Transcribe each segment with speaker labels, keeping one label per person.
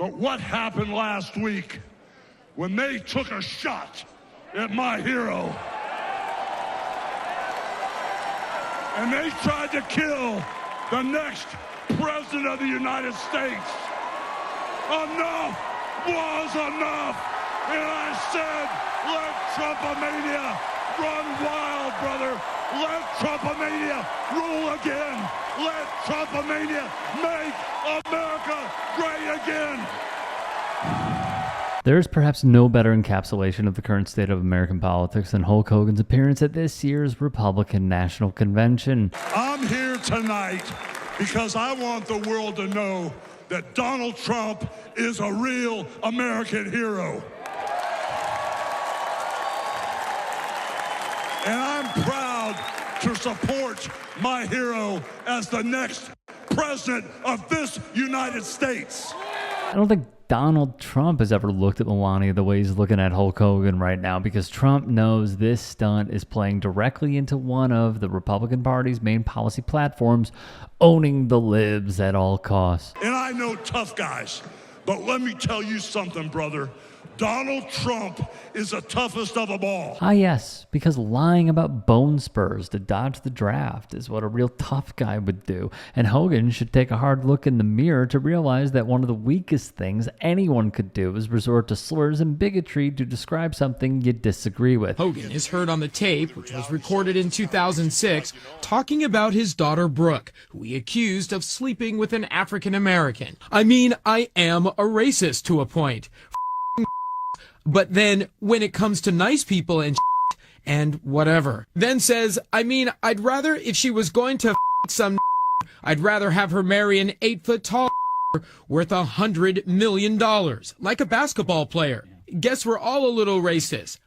Speaker 1: But what happened last week when they took a shot at my hero and they tried to kill the next president of the United States? Enough was enough. And I said, let Trumpomania run wild, brother. Let Trumpomania rule again. Let Trumpomania make America great again.
Speaker 2: There is perhaps no better encapsulation of the current state of American politics than Hulk Hogan's appearance at this year's Republican National Convention.
Speaker 1: I'm here tonight because I want the world to know that Donald Trump is a real American hero. And I'm proud to support my hero as the next president of this United States.
Speaker 2: I don't think Donald Trump has ever looked at Melania the way he's looking at Hulk Hogan right now, because Trump knows this stunt is playing directly into one of the Republican Party's main policy platforms, owning the libs at all costs.
Speaker 1: And I know tough guys, but let me tell you something, brother. Donald Trump is the toughest of them all.
Speaker 2: Ah, yes, because lying about bone spurs to dodge the draft is what a real tough guy would do. And Hogan should take a hard look in the mirror to realize that one of the weakest things anyone could do is resort to slurs and bigotry to describe something you disagree with.
Speaker 3: Hogan is heard on the tape, which was recorded in 2006, talking about his daughter Brooke, who he accused of sleeping with an African American. I mean, I am a racist to a point. But then when it comes to nice people and whatever, then says, I mean, I'd rather, if she was going to some, I'd rather have her marry an 8-foot tall worth $100 million, like a basketball player. Guess we're all a little racist.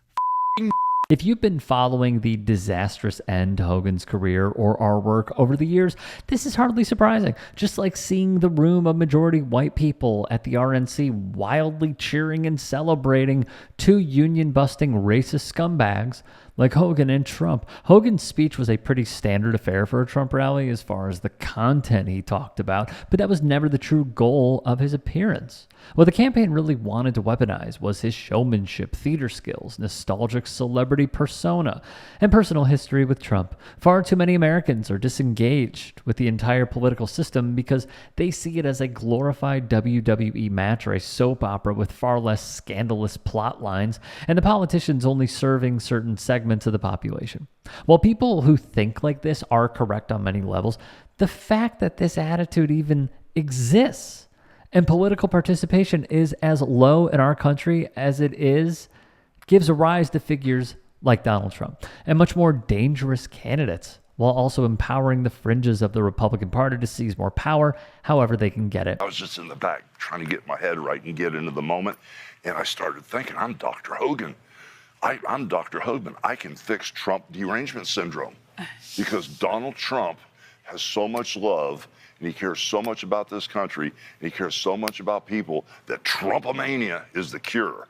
Speaker 2: If you've been following the disastrous end to Hogan's career or our work over the years, this is hardly surprising. Just like seeing the room of majority white people at the RNC wildly cheering and celebrating two union-busting racist scumbags like Hogan and Trump. Hogan's speech was a pretty standard affair for a Trump rally as far as the content he talked about, but that was never the true goal of his appearance. What the campaign really wanted to weaponize was his showmanship, theater skills, nostalgic celebrity persona, and personal history with Trump. Far too many Americans are disengaged with the entire political system because they see it as a glorified WWE match or a soap opera with far less scandalous plot lines, and the politicians only serving certain segments of the population. While people who think like this are correct on many levels, the fact that this attitude even exists and political participation is as low in our country as it is gives a rise to figures like Donald Trump and much more dangerous candidates, while also empowering the fringes of the Republican Party to seize more power however they can get it.
Speaker 4: I was just in the back trying to get my head right and get into the moment, and I started thinking, I'm Dr. Hogan. I'm Dr. Hogan. I can fix Trump derangement syndrome because Donald Trump has so much love and he cares so much about this country and he cares so much about people that Trumpomania is the cure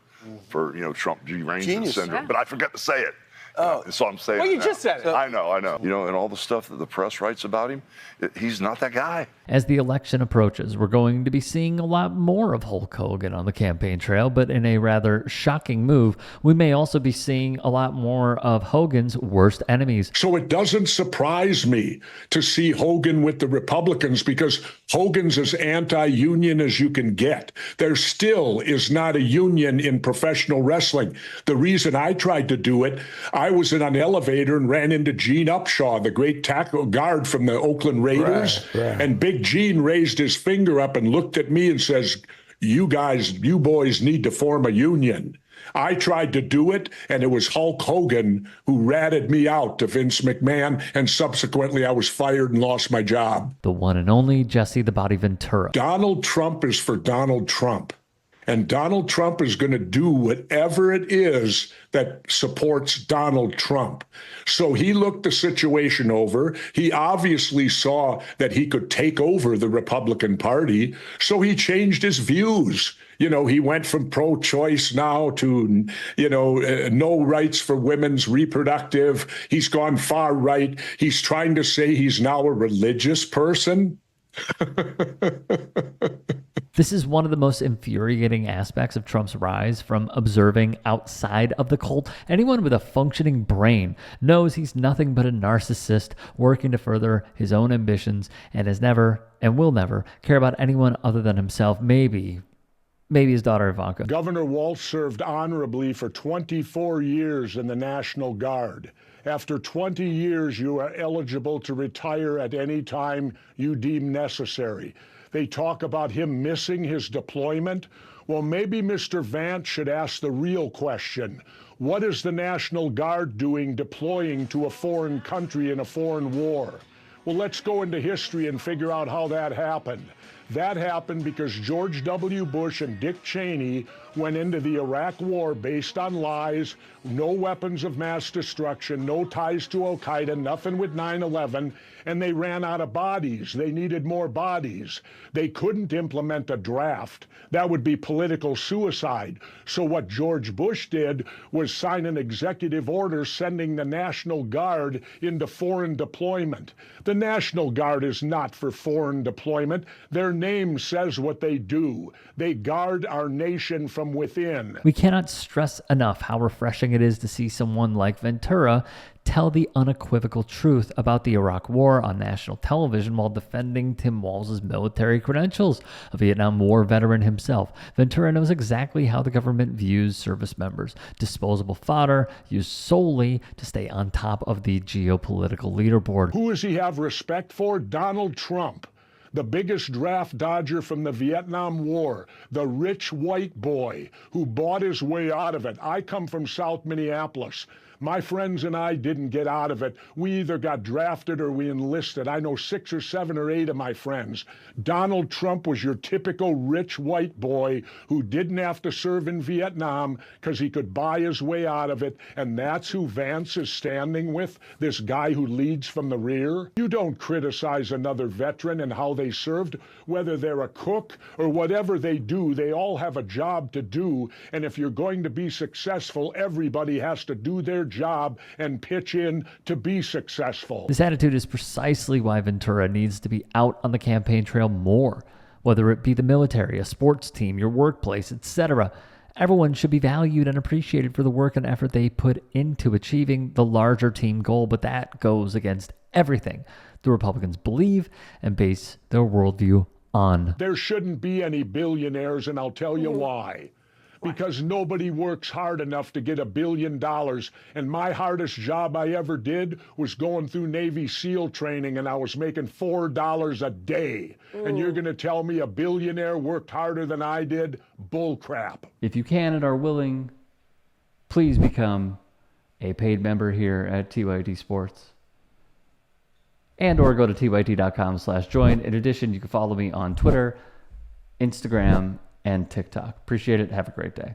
Speaker 4: for, Trump derangement syndrome. Yeah. But I forgot to say it.
Speaker 5: Oh,
Speaker 4: so I'm saying.
Speaker 5: Well, you just said it.
Speaker 4: I know. And all the stuff that the press writes about him, he's not that guy.
Speaker 2: As the election approaches, we're going to be seeing a lot more of Hulk Hogan on the campaign trail, but in a rather shocking move, we may also be seeing a lot more of Hogan's worst enemies.
Speaker 6: So it doesn't surprise me to see Hogan with the Republicans because Hogan's as anti-union as you can get. There still is not a union in professional wrestling. The reason I tried to do it, I was in an elevator and ran into Gene Upshaw, the great tackle guard from the Oakland Raiders. Right. And Big Gene raised his finger up and looked at me and says, you boys need to form a union. I tried to do it, and it was Hulk Hogan who ratted me out to Vince McMahon, and subsequently I was fired and lost my job.
Speaker 2: The one and only Jesse the Body Ventura.
Speaker 6: Donald Trump is for Donald Trump. And Donald Trump is going to do whatever it is that supports Donald Trump. So he looked the situation over. He obviously saw that he could take over the Republican Party. So he changed his views. He went from pro-choice now to, no rights for women's reproductive. He's gone far right. He's trying to say he's now a religious person.
Speaker 2: This is one of the most infuriating aspects of Trump's rise from observing outside of the cult. Anyone with a functioning brain knows he's nothing but a narcissist working to further his own ambitions and has never and will never care about anyone other than himself. Maybe his daughter Ivanka.
Speaker 6: Governor Walz served honorably for 24 years in the National Guard. After 20 years, you are eligible to retire at any time you deem necessary. They talk about him missing his deployment. Well, maybe Mr. Vance should ask the real question. What is the National Guard doing deploying to a foreign country in a foreign war? Well, let's go into history and figure out how that happened. That happened because George W. Bush and Dick Cheney went into the Iraq War based on lies, no weapons of mass destruction, no ties to Al-Qaeda, nothing with 9/11, and they ran out of bodies. They needed more bodies. They couldn't implement a draft. That would be political suicide. So what George Bush did was sign an executive order sending the National Guard into foreign deployment. The National Guard is not for foreign deployment. Their name says what they do. They guard our nation from within.
Speaker 2: We cannot stress enough how refreshing it is to see someone like Ventura tell the unequivocal truth about the Iraq War on national television while defending Tim Walz's military credentials. A Vietnam War veteran himself, Ventura knows exactly how the government views service members. Disposable fodder used solely to stay on top of the geopolitical leaderboard.
Speaker 6: Who does he have respect for? Donald Trump. The biggest draft dodger from the Vietnam War, the rich white boy who bought his way out of it. I come from South Minneapolis. My friends and I didn't get out of it. We either got drafted or we enlisted. I know 6 or 7 or 8 of my friends. Donald Trump was your typical rich white boy who didn't have to serve in Vietnam because he could buy his way out of it. And that's who Vance is standing with, this guy who leads from the rear. You don't criticize another veteran and how they served, whether they're a cook or whatever they do. They all have a job to do. And if you're going to be successful, everybody has to do their job and pitch in to be successful.
Speaker 2: This attitude is precisely why Ventura needs to be out on the campaign trail more. Whether it be the military, a sports team, your workplace, etc., everyone should be valued and appreciated for the work and effort they put into achieving the larger team goal, but that goes against everything the Republicans believe and base their worldview on.
Speaker 6: There shouldn't be any billionaires, and I'll tell you why. Because nobody works hard enough to get $1 billion. And my hardest job I ever did was going through Navy SEAL training, and I was making $4 a day. And you're going to tell me a billionaire worked harder than I did? Bull crap.
Speaker 2: If you can and are willing, please become a paid member here at TYT Sports. And or go to tyt.com/join. In addition, you can follow me on Twitter, Instagram, and TikTok. Appreciate it. Have a great day.